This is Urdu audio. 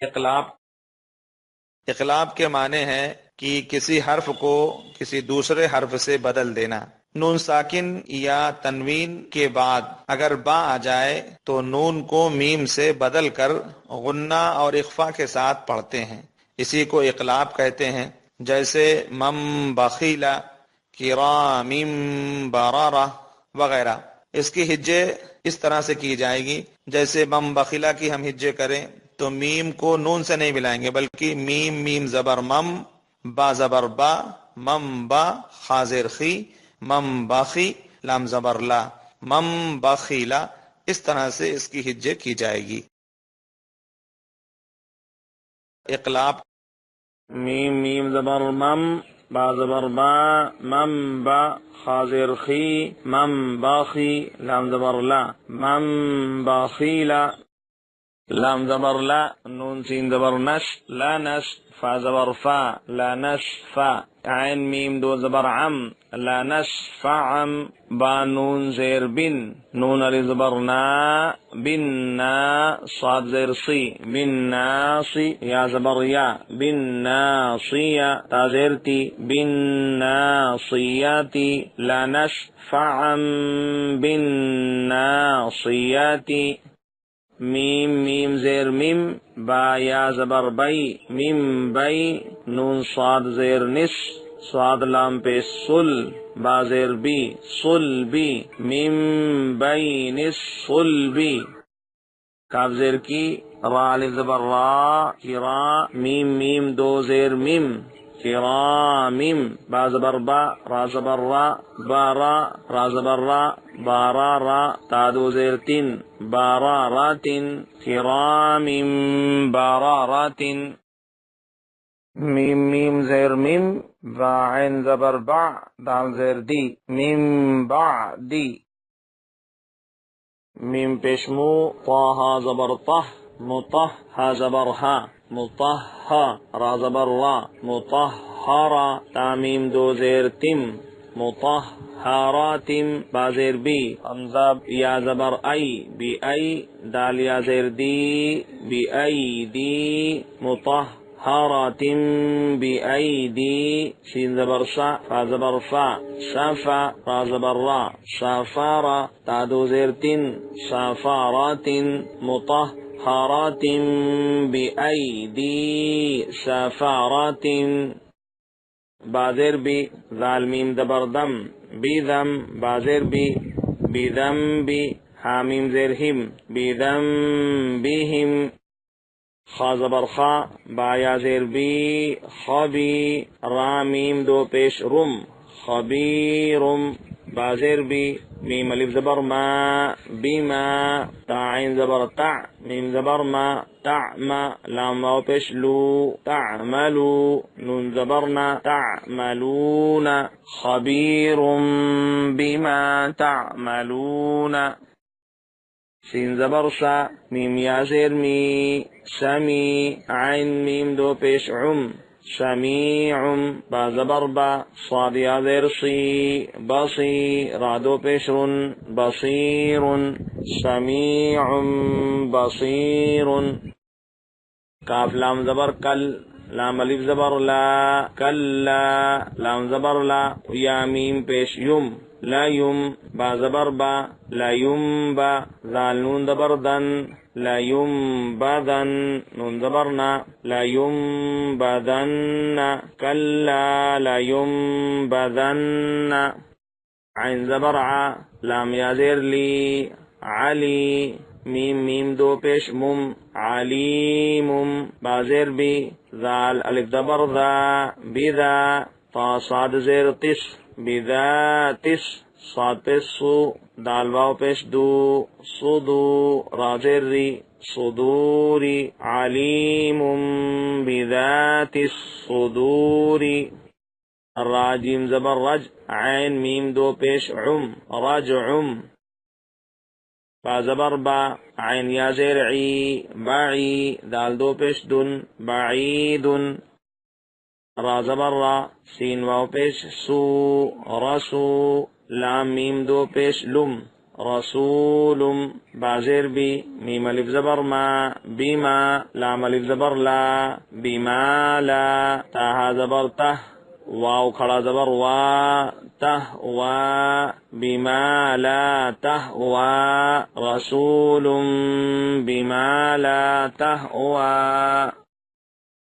اقلاب کے معنی ہے کہ کسی حرف کو کسی دوسرے حرف سے بدل دینا۔ نون ساکن یا تنوین کے بعد اگر با آ جائے تو نون کو میم سے بدل کر غنہ اور اخفا کے ساتھ پڑھتے ہیں، اسی کو اقلاب کہتے ہیں۔ جیسے مم بخیلا، کرام برارہ وغیرہ۔ اس کی ہجے اس طرح سے کی جائے گی جیسے مم بخیلا کی ہم ہجے کریں تو میم کو نون سے نہیں ملائیں گے، بلکہ میم میم زبر مم، با زبر با، مم با، خا زیر خی، مم باخی، لام زبر لا، مم باخیلا۔ اس طرح سے اس کی ہجے کی جائے گی۔ اقلاب میم میم زبر مم، با زبر با، مم با، خا زیر خی، مم باخی، لام زبر لا، مم باخیلا، لام زبر لا، نون سین زبر نش، لا نش، فا زبر فا، لا نش فا، عین میم دو زبر عم، لا نش فعم، با نون زیر بن، نون علی زبر نا، بن نا، صاد زیر سی، بن ناصی، یا زبر یا، بن ناصیہ، تا زیر تی، بن ناصیاتی، لا نش فعم بن ناصیاتی، میم میم زیر میم، با یا زبر بئی، میم بئی، نون صاد زیر نس، صاد لام پہ سل، با زیر بی، سل بی، میم بئی نس سل بی، کاف زیر کی، را الف زبر را، کرا، میم میم دو زیر میم، کرامیم، با زبر با، را زبر را، بارا، را زبر را، بارا را، تا دو زیر تین، بارا راتن، کرامیم بارا راتن، میم میم زیر میم، با عین زبر با، دال زیر دی، میم با دی، میم پیشمو، طاہا زبر طہ، مطہ، ہا زبر ہا، مطہا، را زبر را، مطہرا، تامیم دو زیر تم، مطہراتم، با زیر بی، حمزہ یا زبر ای، بی ای، دال یا زیر دی، بی ای دی، مطہراتم بی ای دی، شین زبر شا، فا زبر فا، شافا، را زبر را، شافارا، تا دو زیر تن، شافارات، مطہرات بی ای دی، شافارات، بازر بی، ذال میم زبر دم، بی دم، بازر بی، بی دم بی، حامیم زیر ہم، بی دم بیہم، خا زبر خا، با یا زیر بی، خبی، را میم دو پیش رم، خبیرم، با زیر بی، میم الف زبر ما، بیما، تا عین زبر تع، میم زبر ما، تعما، لام واو پیش لو، تعملو، نون زبرنا، تعملون، خبیرم بما تعملون، سین زبر سا، میم یا زیر می، سمی، عین میم دو پیش عم، سمیعم، با زبر با، صاد یا زیر سی، بصی، را دو پیش رن، بصیرن، سمیعم بصیرن، کاف لام زبر کل، لام الف زبر لا، کلا، لام زبر لا، یا میم پیش یم، لا یم، با زبر با، لا یم با، ذال نون زبر دن، لا یم بدن، نون زبرنا، لا یم بدن، کلا لا یم بدن، عین زبر ع، لام یا زیر لی، علی، میم میم دو پیش مم، علیمم، با زیر بی، ذال الف زبر ذا، بذا، تا صاد زیر تس، بذاتس، صاد پیش سو، دال واو پیش دو، صدو، را زیر ری، صدوری، علیم بذات الصدور، راجیم زبر رج، عین میم دو پیش عم، رجعم، با زبر با، عین یا زیر عی، بعی، دال دو پیش دن، بعیدن، را زبر را، سین واو پیش سو، رسو، لام میم دو پیش لم، رسول بازر بی میم الف زبر ما بما لام الف زبر لا بما لا تاها زبر ته واو کھڑا زبر وا تہوا بما لا تہوا رسول بما لا تہوا